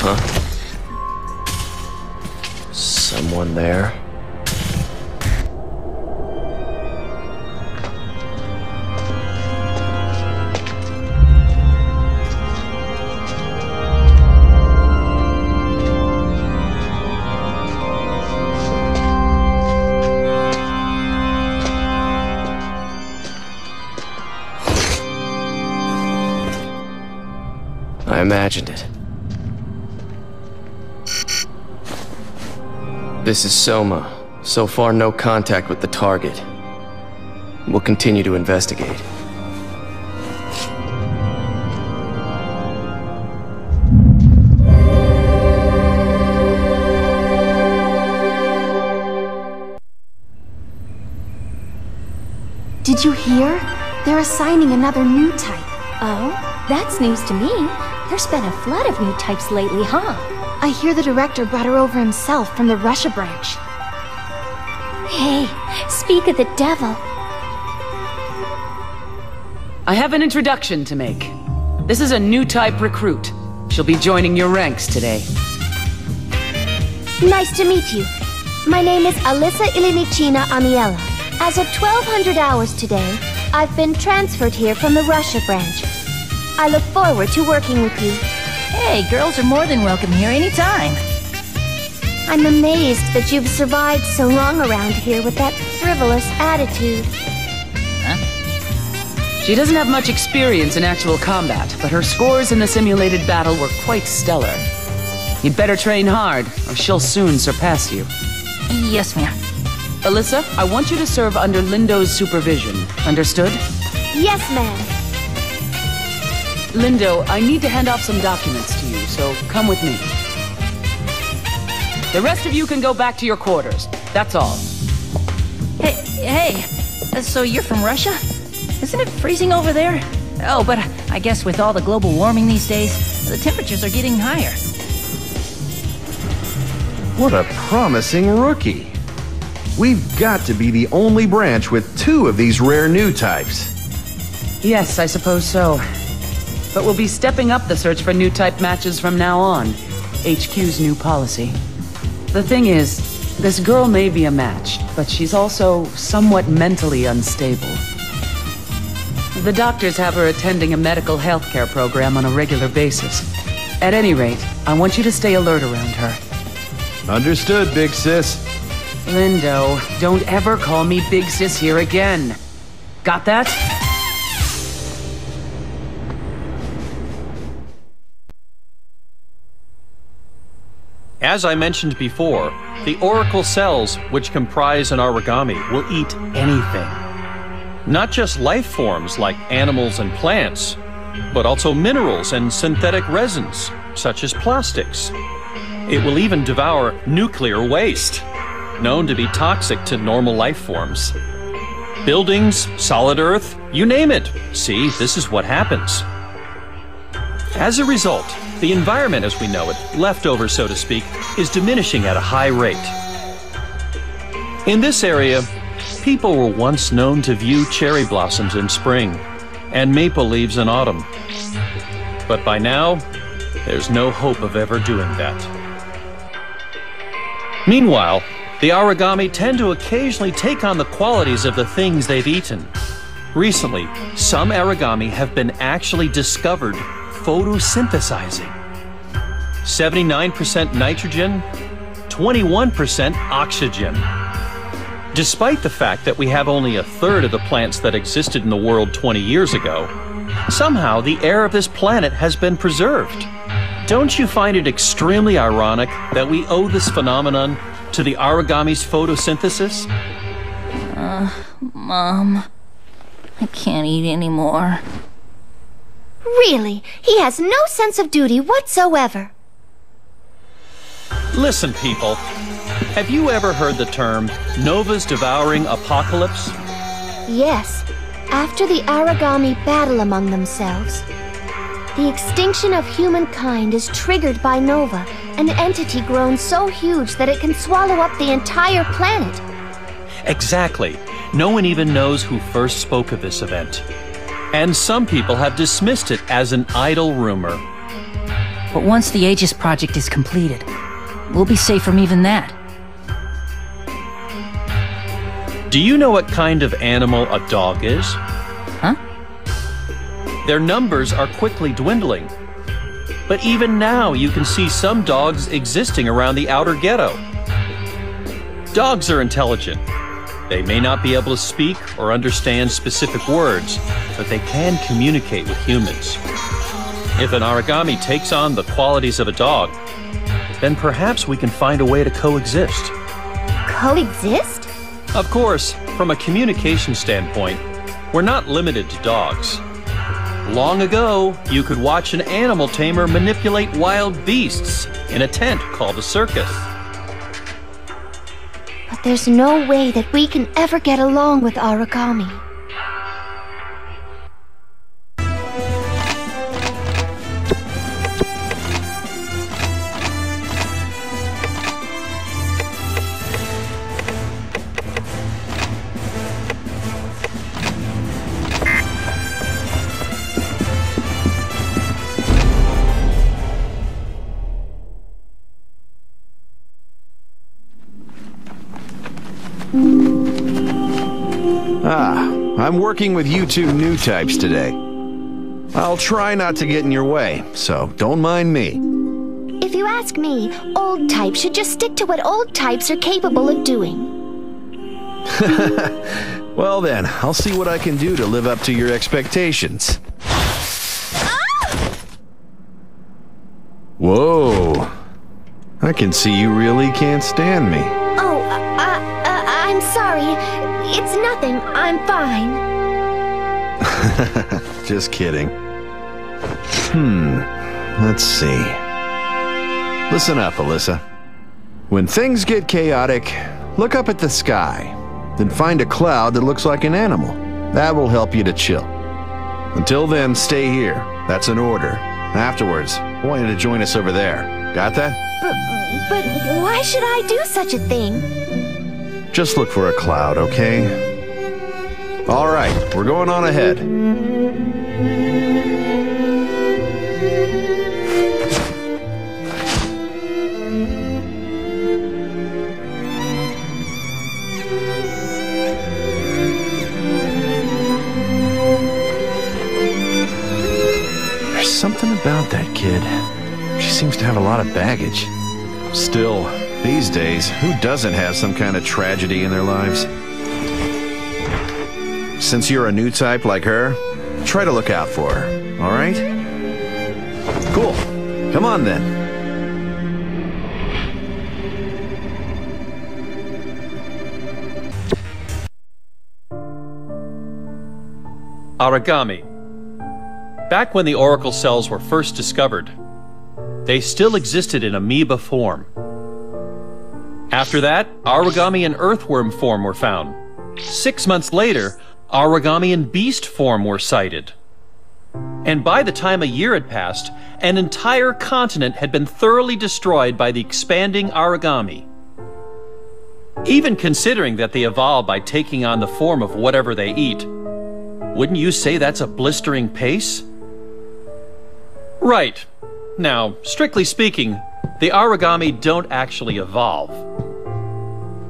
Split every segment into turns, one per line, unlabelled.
Huh? Someone there? I imagined it. This is Soma. So far, no contact with the target. We'll continue to investigate.
Did you hear? They're assigning another new type.
Oh, that's news to me. There's been a flood of new types lately, huh?
I hear the director brought her over himself from the Russia branch.
Hey, speak of the devil.
I have an introduction to make. This is a new type recruit. She'll be joining your ranks today.
Nice to meet you. My name is Alisa Ilinichina Amiela. As of 1200 hours today, I've been transferred here from the Russia branch. I look forward to working with you.
Hey, girls are more than welcome here anytime.
I'm amazed that you've survived so long around here with that frivolous attitude.
Huh?
She doesn't have much experience in actual combat, but her scores in the simulated battle were quite stellar. You'd better train hard, or she'll soon surpass you.
Yes, ma'am.
Alisa, I want you to serve under Lindo's supervision. Understood?
Yes, ma'am.
Lindo, I need to hand off some documents to you, so come with me. The rest of you can go back to your quarters. That's all.
Hey, so you're from Russia? Isn't it freezing over there? Oh, but I guess with all the global warming these days, the temperatures are getting higher.
What a promising rookie. We've got to be the only branch with 2 of these rare new types.
Yes, I suppose so. But we'll be stepping up the search for new type matches from now on. HQ's new policy. The thing is, this girl may be a match, but she's also somewhat mentally unstable. The doctors have her attending a medical healthcare program on a regular basis. At any rate, I want you to stay alert around her.
Understood, big sis.
Lindo, don't ever call me Big Sis here again. Got that?
As I mentioned before, the oracle cells, which comprise an origami, will eat anything. Not just life forms like animals and plants, but also minerals and synthetic resins, such as plastics. It will even devour nuclear waste, known to be toxic to normal life forms. Buildings, solid earth, you name it. See, this is what happens. As a result, the environment as we know it, leftover so to speak, is diminishing at a high rate. In this area, people were once known to view cherry blossoms in spring and maple leaves in autumn. But by now, there's no hope of ever doing that. Meanwhile, the origami tend to occasionally take on the qualities of the things they've eaten. Recently, some origami have been actually discovered photosynthesizing. 79% nitrogen, 21% oxygen. Despite the fact that we have only a third of the plants that existed in the world 20 years ago, somehow the air of this planet has been preserved. Don't you find it extremely ironic that we owe this phenomenon to the origami's photosynthesis?
Mom, I can't eat anymore.
Really, he has no sense of duty whatsoever.
Listen, people. Have you ever heard the term Nova's devouring apocalypse?
Yes, after the origami battle among themselves, the extinction of humankind is triggered by Nova, an entity grown so huge that it can swallow up the entire planet.
Exactly. No one even knows who first spoke of this event. And some people have dismissed it as an idle rumor.
But once the Aegis project is completed, we'll be safe from even that.
Do you know what kind of animal a dog is?
Huh?
Their numbers are quickly dwindling. But even now, you can see some dogs existing around the outer ghetto. Dogs are intelligent. They may not be able to speak or understand specific words, but they can communicate with humans. If an origami takes on the qualities of a dog, then perhaps we can find a way to coexist.
Coexist?
Of course, from a communication standpoint, we're not limited to dogs. Long ago, you could watch an animal tamer manipulate wild beasts in a tent called a circus.
But there's no way that we can ever get along with origami.
I'm working with you two new types today. I'll try not to get in your way, so don't mind me.
If you ask me, old types should just stick to what old types are capable of doing.
Well then, I'll see what I can do to live up to your expectations. Whoa. I can see you really can't stand me.
Oh, I'm sorry. It's nothing. I'm fine.
Just kidding. Let's see. Listen up, Alisa. When things get chaotic, look up at the sky. Then find a cloud that looks like an animal. That will help you to chill. Until then, stay here. That's an order. Afterwards, I want you to join us over there. Got that?
But why should I do such a thing?
Just look for a cloud, okay? All right, we're going on ahead. There's something about that kid. She seems to have a lot of baggage. Still, these days, who doesn't have some kind of tragedy in their lives? Since you're a new type like her, try to look out for her, all right? Cool. Come on then.
Origami. Back when the Oracle cells were first discovered, they still existed in amoeba form. After that, origami in earthworm form were found. 6 months later, origami in beast form were sighted. And by the time a year had passed, an entire continent had been thoroughly destroyed by the expanding origami. Even considering that they evolve by taking on the form of whatever they eat, wouldn't you say that's a blistering pace? Right. Now, strictly speaking, the origami don't actually evolve.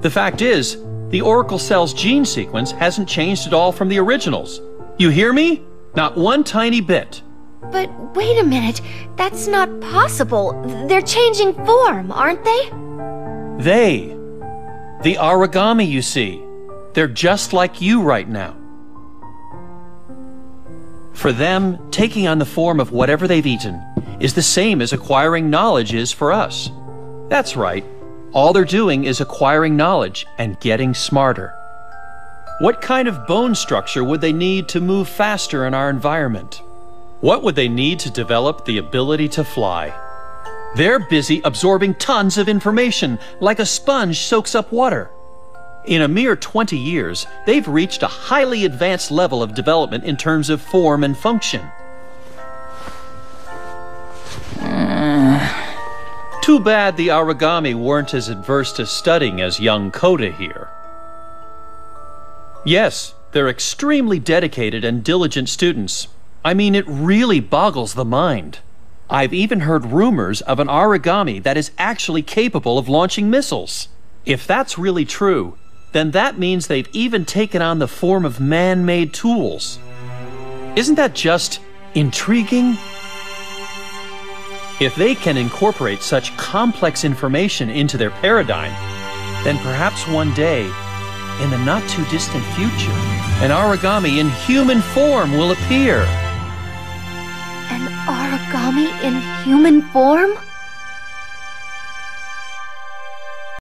The fact is, the Oracle cell's gene sequence hasn't changed at all from the originals. You hear me? Not one tiny bit.
But wait a minute, that's not possible. They're changing form, aren't they?
The origami, you see. They're just like you right now. For them, taking on the form of whatever they've eaten is the same as acquiring knowledge is for us. That's right. All they're doing is acquiring knowledge and getting smarter. What kind of bone structure would they need to move faster in our environment? What would they need to develop the ability to fly? They're busy absorbing tons of information, like a sponge soaks up water. In a mere 20 years, they've reached a highly advanced level of development in terms of form and function. Too bad the origami weren't as adverse to studying as young Coda here. Yes, they're extremely dedicated and diligent students. I mean, it really boggles the mind. I've even heard rumors of an origami that is actually capable of launching missiles. If that's really true, then that means they've even taken on the form of man-made tools. Isn't that just intriguing? If they can incorporate such complex information into their paradigm, then perhaps one day, in the not-too-distant future, an origami in human form will appear.
An origami in human form?